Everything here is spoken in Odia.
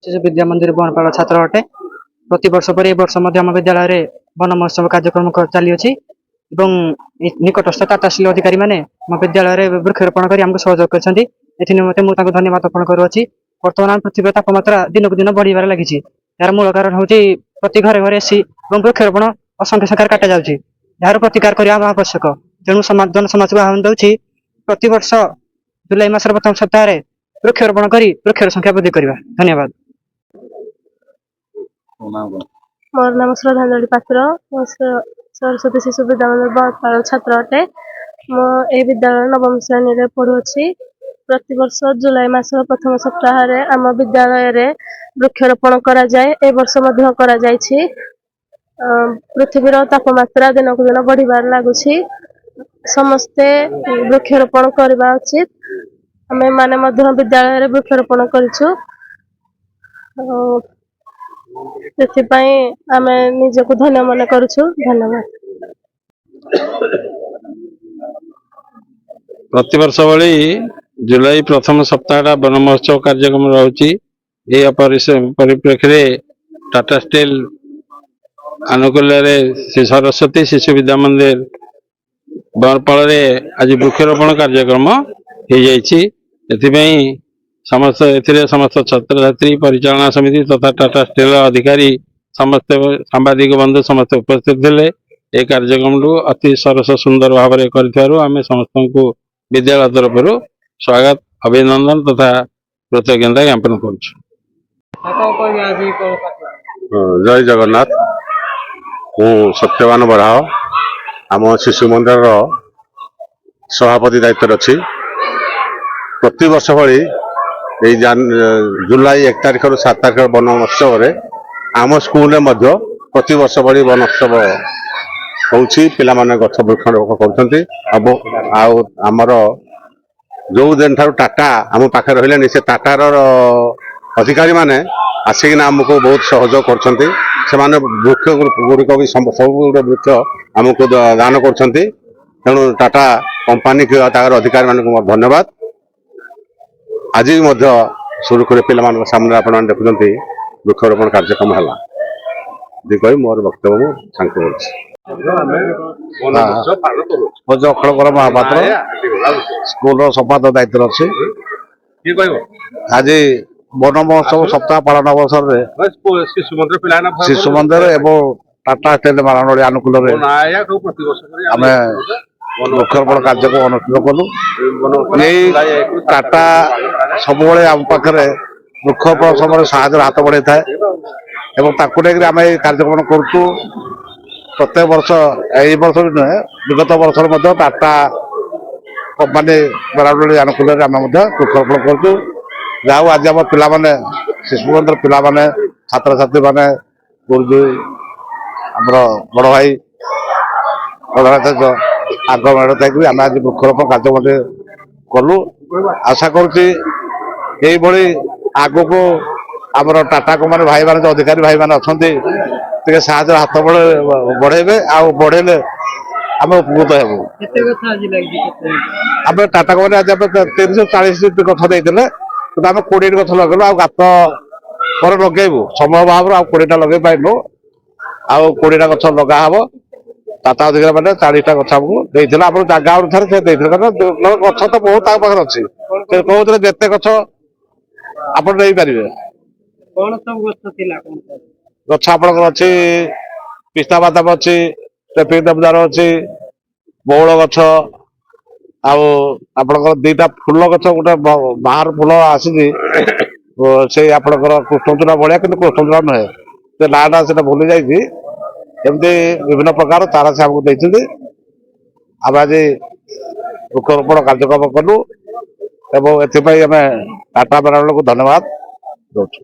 ଶିଶୁ ବିଦ୍ୟା ମନ୍ଦିର ବନପାଳ ଛାତ୍ର ଅଟେ। ପ୍ରତିବର୍ଷ ପରି ଏ ବର୍ଷ ମଧ୍ୟ ଆମ ବିଦ୍ୟାଳୟରେ ବନ ମହୋତ୍ସବ କାର୍ଯ୍ୟକ୍ରମ ଚାଲିଅଛି ଏବଂ ନିକଟସ୍ଥ ଟାଟା ଷ୍ଟିଲ୍ ଅଧିକାରୀମାନେ ଆମ ବିଦ୍ୟାଳୟରେ ବୃକ୍ଷରୋପଣ କରି ଆମକୁ ସହଯୋଗ କରିଛନ୍ତି। ଏଥି ନିମନ୍ତେ ମୁଁ ତାଙ୍କୁ ଧନ୍ୟବାଦ ଅର୍ପଣ କରୁଅଛି। ବର୍ତ୍ତମାନ ପୃଥିବୀର ତାପମାତ୍ରା ଦିନକୁ ଦିନ ବଢ଼ିବାରେ ଲାଗିଛି। ଏହାର ମୂଳ କାରଣ ହେଉଛି ପ୍ରତି ଘରେ ଘରେ ଏସି ଏବଂ ବୃକ୍ଷରୋପଣ ଅସଂଖ୍ୟ ସଂଖ୍ୟାରେ କାଟାଯାଉଛି। ଏହାର ପ୍ରତିକାର କରିବା ଆବଶ୍ୟକ। ତେଣୁ ଜନସମାଜକୁ ଆହ୍ୱାନ ଦେଉଛି ପ୍ରତିବର୍ଷ ଜୁଲାଇ ମାସର ପ୍ରଥମ ସପ୍ତାହରେ ବୃକ୍ଷରୋପଣ କରି ବୃକ୍ଷର ସଂଖ୍ୟା ବୃଦ୍ଧି କରିବା। ଧନ୍ୟବାଦ। मोर नाम श्रद्धांजलि पात्र। सरस्वती शिशु विद्यामंदिर बरपाल छात्र अटे। मो ए विद्यालय नवम श्रेणी रे पढ़ुछि। प्रति वर्ष जुलाई मास प्रथम सप्ताह रे आम विद्यालय रे वृक्षरोपण करा जाए। ए वर्ष मध्य करा जायछि। पृथ्वीर तापमात्रा दिनक दिन बढ़िबार लागुछि। समस्ते वृक्षरोपण करबा उचित। आमे माने मध्य विद्यालय रे वृक्षरोपण करिछु। ସେଥିପାଇଁ ଆମେ ନିଜକୁ ଧନ୍ୟ ମନେ କରୁଛୁ। ଧନ୍ୟବାଦ। ପ୍ରତିବର୍ଷ ଭଳି ଜୁଲାଇ ପ୍ରଥମ ସପ୍ତାହଟା ବନ ମହୋତ୍ସବ କାର୍ଯ୍ୟକ୍ରମ ରହୁଛି। ଏହି ପରିପ୍ରେକ୍ଷୀରେ ଟାଟା ଷ୍ଟିଲ୍ ଆନୁକୂଲ୍ୟରେ ଶ୍ରୀ ସରସ୍ୱତୀ ଶିଶୁ ବିଦ୍ୟା ମନ୍ଦିର ବରପାଳରେ ଆଜି ବୃକ୍ଷରୋପଣ କାର୍ଯ୍ୟକ୍ରମ ହେଇଯାଇଛି। ଏଥିପାଇଁ ଏଥିରେ ସମସ୍ତ ଛାତ୍ରଛାତ୍ରୀ ପରିଚାଳନା ସମିତି ତଥା ଟାଟା ଷ୍ଟିଲ୍ ଅଧିକାରୀ ସମସ୍ତେ ସାମ୍ବାଦିକ ବନ୍ଧୁ ସମସ୍ତେ ଉପସ୍ଥିତ ଥିଲେ। ଏହି କାର୍ଯ୍ୟକ୍ରମକୁ ଅତି ସରସ ସୁନ୍ଦର ଭାବରେ କରିଥିବାରୁ ଆମେ ସମସ୍ତଙ୍କୁ ବିଦ୍ୟାଳୟ ତରଫରୁ ସ୍ୱାଗତ ଅଭିନନ୍ଦନ ତଥା କୃତଜ୍ଞତା ଜ୍ଞାପନ କରୁଛୁ। ଜୟ ଜଗନ୍ନାଥ। ମୁଁ ସତ୍ୟବାନ ବରାହ ଆମ ଶିଶୁ ମନ୍ଦିରର ସଭାପତି ଦାୟିତ୍ୱରେ ଅଛି। ପ୍ରତିବର୍ଷ ଭଳି ଏଇ ଜୁଲାଇ 1 ତାରିଖରୁ 7 ତାରିଖ ବନ ମହୋତ୍ସବରେ ଆମ ସ୍କୁଲରେ ମଧ୍ୟ ପ୍ରତିବର୍ଷ ଭଳି ବନୋତ୍ସବ ହେଉଛି। ପିଲାମାନେ ଗଛ ବୃକ୍ଷରୋପଣ କରୁଛନ୍ତି। ଆଉ ଆମର ଯେଉଁ ଦିନଠାରୁ ଟାଟା ଆମ ପାଖରେ ରହିଲେଣି ସେ ଟାଟାର ଅଧିକାରୀମାନେ ଆସିକିନା ଆମକୁ ବହୁତ ସହଯୋଗ କରୁଛନ୍ତି। ସେମାନେ ବୃକ୍ଷ ଗୁଡ଼ିକ ବି ସବୁ ବୃକ୍ଷ ଆମକୁ ଦାନ କରୁଛନ୍ତି। ତେଣୁ ଟାଟା କମ୍ପାନୀକୁ ତାଙ୍କର ଅଧିକାରୀମାନଙ୍କୁ ମୋର ଧନ୍ୟବାଦ। ଆଜି ମଧ୍ୟ ସୁରୁଖୁରୁରେ ପିଲାମାନଙ୍କ ସାମ୍ନାରେ ଆପଣମାନେ ଦେଖୁଛନ୍ତି ବୃକ୍ଷରୋପଣ କାର୍ଯ୍ୟକ୍ରମ ହେଲା। କହି ମୋର ବକ୍ତବ୍ୟ ମୁଁ ଶାନ୍ତ କରୁଛି। ଅକ୍ଷର ମହାପାତ୍ର ସ୍କୁଲର ସମ୍ପାଦକ ଦାୟିତ୍ୱରେ ଅଛି। ଆଜି ବନ ମହୋତ୍ସବ ସପ୍ତାହ ପାଳନ ଅବସରରେ ଶିଶୁ ମନ୍ଦିର ଏବଂ ଟାଟା ଷ୍ଟିଲ୍ ମାରାଣ୍ଡି ଆନୁକୂଲ୍ୟରେ ଆମେ ବୃକ୍ଷରୋପଣ କାର୍ଯ୍ୟକ୍ରମ ଅନୁଷ୍ଠିତ କଲୁ। ଏଇ ଟାଟା ସବୁବେଳେ ଆମ ପାଖରେ ବୃକ୍ଷରୋପଣ ସମୟରେ ସାହାଯ୍ୟର ହାତ ବଢ଼ାଇଥାଏ ଏବଂ ତାକୁ ନେଇକରି ଆମେ ଏଇ କାର୍ଯ୍ୟକ୍ରମ କରୁଛୁ। ପ୍ରତ୍ୟେକ ବର୍ଷ ଏଇ ବର୍ଷ ବି ନୁହେଁ ବିଗତ ବର୍ଷରେ ମଧ୍ୟ ଟାଟା କମ୍ପାନୀ ମାରାଣ୍ଡି ଆନୁକୂଲ୍ୟରେ ଆମେ ମଧ୍ୟ ବୃକ୍ଷରୋପଣ କରୁଛୁ। ଯାହା ହଉ ଆଜି ଆମ ପିଲାମାନେ ଶିଶୁ ମନ୍ଦିର ପିଲାମାନେ ଛାତ୍ରଛାତ୍ରୀମାନେ ଗୁରୁଜୀ ଆମର ବଡ଼ ଭାଇ ପ୍ରଧାନାଚାର୍ଯ୍ୟ ଆଗ ମେଢ଼ ଥାଇକରି ଆମେ ଆଜି ବୃକ୍ଷରୋପଣ କାର୍ଯ୍ୟକ୍ରମ କଲୁ। ଆଶା କରୁଛି ଏଇଭଳି ଆଗକୁ ଆମର ଟାଟା କମ୍ପାନୀ ଭାଇମାନେ ଯେଉଁ ଅଧିକାରୀ ଭାଇମାନେ ଅଛନ୍ତି ଟିକେ ସାହାଯ୍ୟ ହାତ ବଢ଼େଇବେ ଆଉ ବଢ଼େଇଲେ ଆମେ ଉପକୃତ ହେବୁ। ଆମେ ଟାଟା କମ୍ପାନୀ ଆଜି ଆମେ 340 ଗଛ ଦେଇଥିଲେ କିନ୍ତୁ ଆମେ 20 ଗଛ ଲଗେଇଲୁ। ଆଉ ଗାତ ପରେ ଲଗେଇବୁ ସମୟ ଅଭାବରୁ ଆଉ 20ଟା ଲଗେଇ ପାରିଲୁ। ଆଉ 20ଟା ଗଛ ଲଗା ହବ। ଟାଟା ଅଧିକାରୀ ମାନେ 40ଟା ଗଛ ଆମକୁ ଦେଇଥିଲେ। ଆପଣ ଜାଗା ଅନୁସାରେ ସେ ଦେଇଥିଲେ କାରଣ ଗଛ ତ ବହୁତ ତାଙ୍କ ପାଖରେ ଅଛି। ସେ କହୁଥିଲେ ଯେତେ ଗଛ ଆପଣ ନେଇପାରିବେ। ଗଛ ଆପଣଙ୍କର ଅଛି ପିସ୍ତା ବାଦାମ ଅଛି, ଟ୍ରେଫିକ ଦେବଦାର ଅଛି, ବଉଳ ଗଛ ଆଉ ଆପଣଙ୍କର 2ଟା ଫୁଲ ଗଛ ଗୋଟେ ବାହାର ଫୁଲ ଆସିଛି ସେଇ ଆପଣଙ୍କର କୃଷ୍ଣଚୂଡ଼ା ଭଳିଆ କିନ୍ତୁ କୃଷ୍ଣଚୂଡ଼ା ନୁହେଁ ସେ ନାଁଟା ସେଟା ଭୁଲି ଯାଇଛି। ଏମିତି ବିଭିନ୍ନ ପ୍ରକାର ଚାରା ସେ ଆମକୁ ଦେଇଛନ୍ତି। ଆମେ ଆଜି ବୃକ୍ଷରୋପଣ କାର୍ଯ୍ୟକ୍ରମ କଲୁ ଏବଂ ଏଥିପାଇଁ ଆମେ ଟାଟା ମାରାଣ୍ଡିକୁ ଧନ୍ୟବାଦ ଦଉଛୁ।